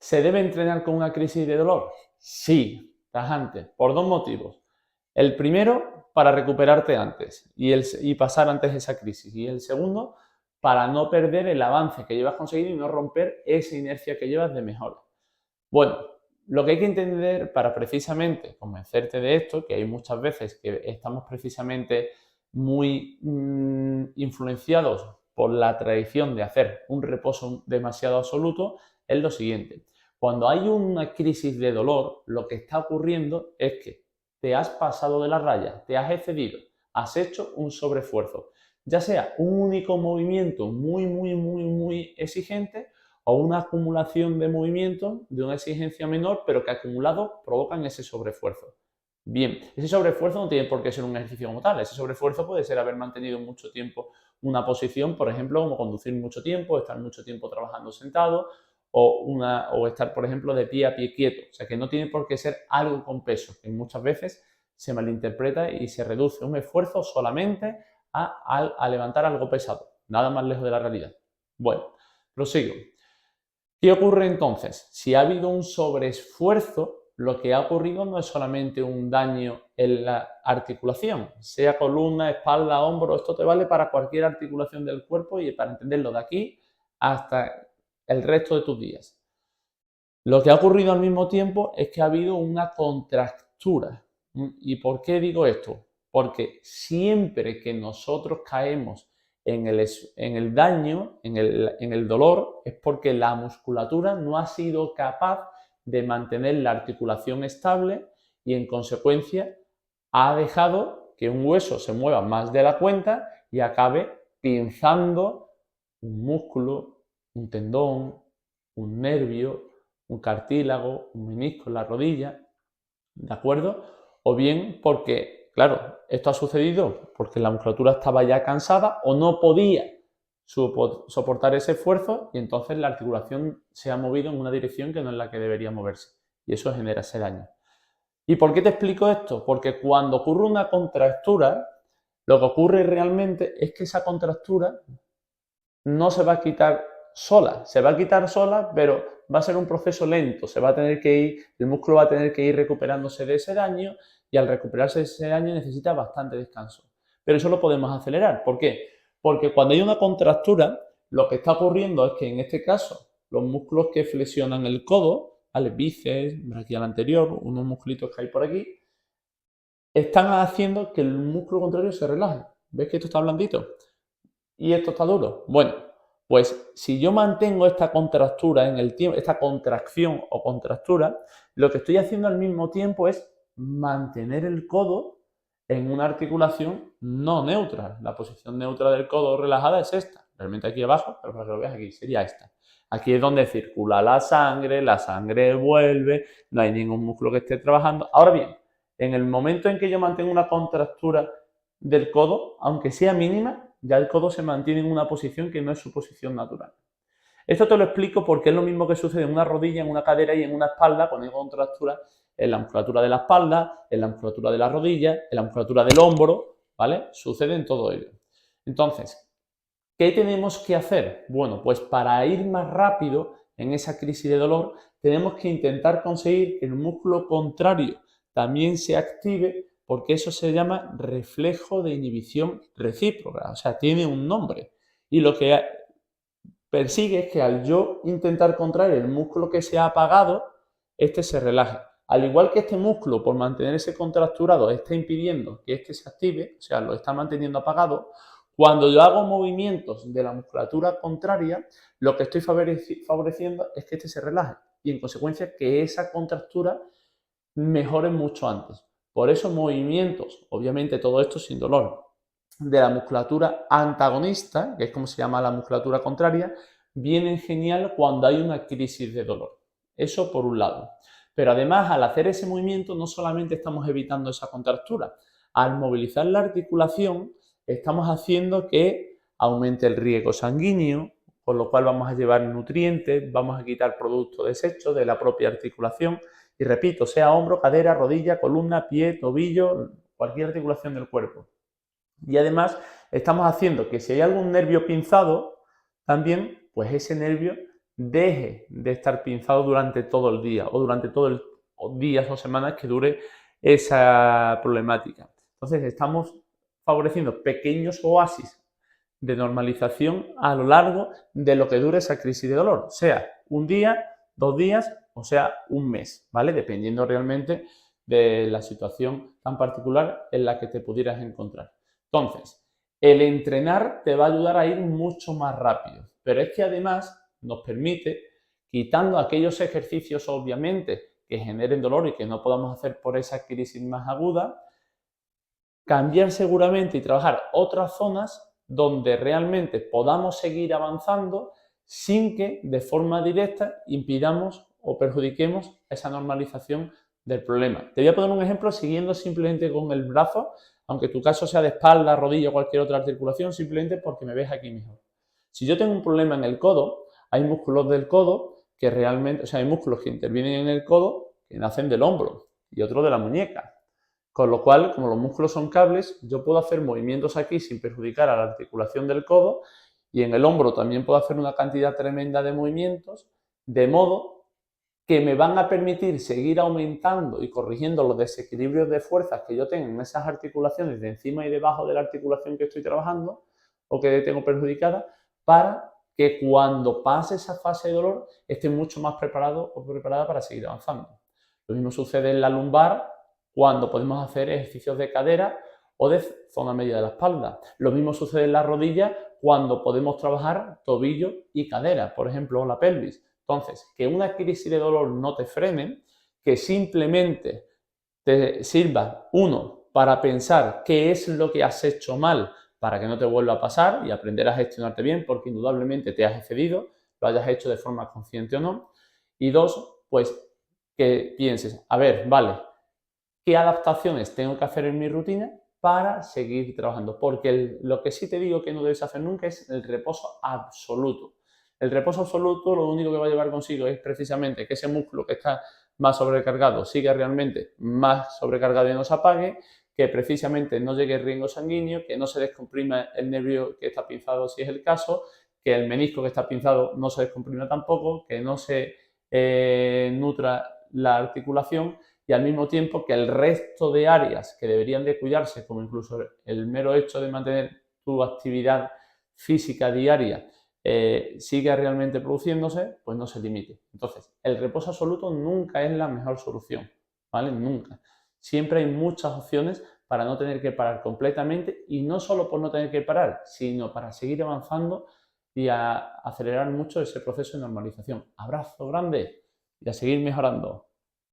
¿Se debe entrenar con una crisis de dolor? Sí, tajante, por dos motivos. El primero, para recuperarte antes y pasar antes de esa crisis. Y el segundo, para no perder el avance que llevas conseguido y no romper esa inercia que llevas de mejora. Bueno, lo que hay que entender para precisamente convencerte de esto, que hay muchas veces que estamos precisamente muy influenciados por la tradición de hacer un reposo demasiado absoluto, es lo siguiente. Cuando hay una crisis de dolor, lo que está ocurriendo es que te has pasado de la raya, te has excedido, has hecho un sobreesfuerzo, ya sea un único movimiento muy exigente o una acumulación de movimientos de una exigencia menor, pero que acumulados provocan ese sobreesfuerzo. Bien, ese sobreesfuerzo no tiene por qué ser un ejercicio como tal, ese sobreesfuerzo puede ser haber mantenido mucho tiempo una posición, por ejemplo, como conducir mucho tiempo, estar mucho tiempo trabajando sentado o estar, por ejemplo, de pie a pie quieto. O sea, que no tiene por qué ser algo con peso, que muchas veces se malinterpreta y se reduce un esfuerzo solamente a levantar algo pesado, nada más lejos de la realidad. Bueno, prosigo. ¿Qué ocurre entonces? Si ha habido un sobreesfuerzo, lo que ha ocurrido no es solamente un daño en la articulación, sea columna, espalda, hombro, esto te vale para cualquier articulación del cuerpo y para entenderlo de aquí hasta el resto de tus días. Lo que ha ocurrido al mismo tiempo es que ha habido una contractura. ¿Y por qué digo esto? Porque siempre que nosotros caemos en el daño, en el dolor, es porque la musculatura no ha sido capaz de mantener la articulación estable y en consecuencia ha dejado que un hueso se mueva más de la cuenta y acabe pinzando un músculo, un tendón, un nervio, un cartílago, un menisco en la rodilla, ¿de acuerdo? O bien porque, claro, esto ha sucedido porque la musculatura estaba ya cansada o no podía soportar ese esfuerzo y entonces la articulación se ha movido en una dirección que no es la que debería moverse y eso genera ese daño. ¿Y por qué te explico esto? Porque cuando ocurre una contractura, lo que ocurre realmente es que esa contractura no se va a quitar sola, se va a quitar sola, pero va a ser un proceso lento, se va a tener que ir, el músculo va a tener que ir recuperándose de ese daño y al recuperarse de ese daño necesita bastante descanso. Pero eso lo podemos acelerar. ¿Por qué? Porque cuando hay una contractura, lo que está ocurriendo es que en este caso los músculos que flexionan el codo, el bíceps, braquial anterior, unos musculitos que hay por aquí, están haciendo que el músculo contrario se relaje. ¿Ves que esto está blandito? Y esto está duro. Bueno, pues si yo mantengo esta contractura en el tiempo, esta contracción o contractura, lo que estoy haciendo al mismo tiempo es mantener el codo en una articulación no neutra. La posición neutra del codo relajada es esta. Realmente aquí abajo, pero para que lo veas aquí, sería esta. Aquí es donde circula la sangre vuelve, no hay ningún músculo que esté trabajando. Ahora bien, en el momento en que yo mantengo una contractura del codo, aunque sea mínima, ya el codo se mantiene en una posición que no es su posición natural. Esto te lo explico porque es lo mismo que sucede en una rodilla, en una cadera y en una espalda cuando hay contractura en la musculatura de la espalda, en la musculatura de la rodilla, en la musculatura del hombro, ¿vale? Sucede en todo ello. Entonces, ¿qué tenemos que hacer? Bueno, pues para ir más rápido en esa crisis de dolor, tenemos que intentar conseguir que el músculo contrario también se active porque eso se llama reflejo de inhibición recíproca, o sea, tiene un nombre. Y lo que persigue es que al yo intentar contraer el músculo que se ha apagado, este se relaje. Al igual que este músculo, por mantenerse contracturado, está impidiendo que este se active, o sea, lo está manteniendo apagado, cuando yo hago movimientos de la musculatura contraria, lo que estoy favoreciendo es que este se relaje y en consecuencia que esa contractura mejore mucho antes. Por eso movimientos, obviamente todo esto sin dolor, de la musculatura antagonista, que es como se llama la musculatura contraria, vienen genial cuando hay una crisis de dolor. Eso por un lado. Pero además, al hacer ese movimiento, no solamente estamos evitando esa contractura, al movilizar la articulación, estamos haciendo que aumente el riego sanguíneo, con lo cual vamos a llevar nutrientes, vamos a quitar productos desechos de la propia articulación. Y repito, sea hombro, cadera, rodilla, columna, pie, tobillo, cualquier articulación del cuerpo. Y además estamos haciendo que si hay algún nervio pinzado, también pues ese nervio deje de estar pinzado durante todo el día o durante todo el días o semanas que dure esa problemática. Entonces, estamos favoreciendo pequeños oasis de normalización a lo largo de lo que dure esa crisis de dolor, sea un día, 2 días o sea un mes, ¿vale? Dependiendo realmente de la situación tan particular en la que te pudieras encontrar. Entonces, el entrenar te va a ayudar a ir mucho más rápido, pero es que además nos permite, quitando aquellos ejercicios obviamente que generen dolor y que no podamos hacer por esa crisis más aguda, cambiar seguramente y trabajar otras zonas donde realmente podamos seguir avanzando sin que de forma directa impidamos o perjudiquemos esa normalización del problema. Te voy a poner un ejemplo siguiendo simplemente con el brazo, aunque tu caso sea de espalda, rodilla o cualquier otra articulación, simplemente porque me ves aquí mejor. Si yo tengo un problema en el codo, hay músculos del codo que realmente, o sea, hay músculos que intervienen en el codo que nacen del hombro y otros de la muñeca. Con lo cual, como los músculos son cables, yo puedo hacer movimientos aquí sin perjudicar a la articulación del codo y en el hombro también puedo hacer una cantidad tremenda de movimientos, de modo que me van a permitir seguir aumentando y corrigiendo los desequilibrios de fuerzas que yo tengo en esas articulaciones de encima y debajo de la articulación que estoy trabajando o que tengo perjudicada, para que cuando pase esa fase de dolor esté mucho más preparado o preparada para seguir avanzando. Lo mismo sucede en la lumbar cuando podemos hacer ejercicios de cadera o de zona media de la espalda. Lo mismo sucede en la rodilla cuando podemos trabajar tobillo y cadera, por ejemplo, la pelvis. Entonces, que una crisis de dolor no te frene, que simplemente te sirva, uno, para pensar qué es lo que has hecho mal para que no te vuelva a pasar y aprender a gestionarte bien, porque indudablemente te has excedido, lo hayas hecho de forma consciente o no. Y dos, pues que pienses, a ver, vale, ¿qué adaptaciones tengo que hacer en mi rutina para seguir trabajando? Porque lo que sí te digo que no debes hacer nunca es el reposo absoluto. El reposo absoluto lo único que va a llevar consigo es precisamente que ese músculo que está más sobrecargado siga realmente más sobrecargado y no se apague, que precisamente no llegue el riego sanguíneo, que no se descomprima el nervio que está pinzado si es el caso, que el menisco que está pinzado no se descomprima tampoco, que no se nutra la articulación y al mismo tiempo que el resto de áreas que deberían de cuidarse, como incluso el mero hecho de mantener tu actividad física diaria, siga realmente produciéndose, pues no se limite. Entonces, el reposo absoluto nunca es la mejor solución, ¿vale? Nunca. Siempre hay muchas opciones para no tener que parar completamente y no solo por no tener que parar, sino para seguir avanzando y a acelerar mucho ese proceso de normalización. Abrazo grande y a seguir mejorando.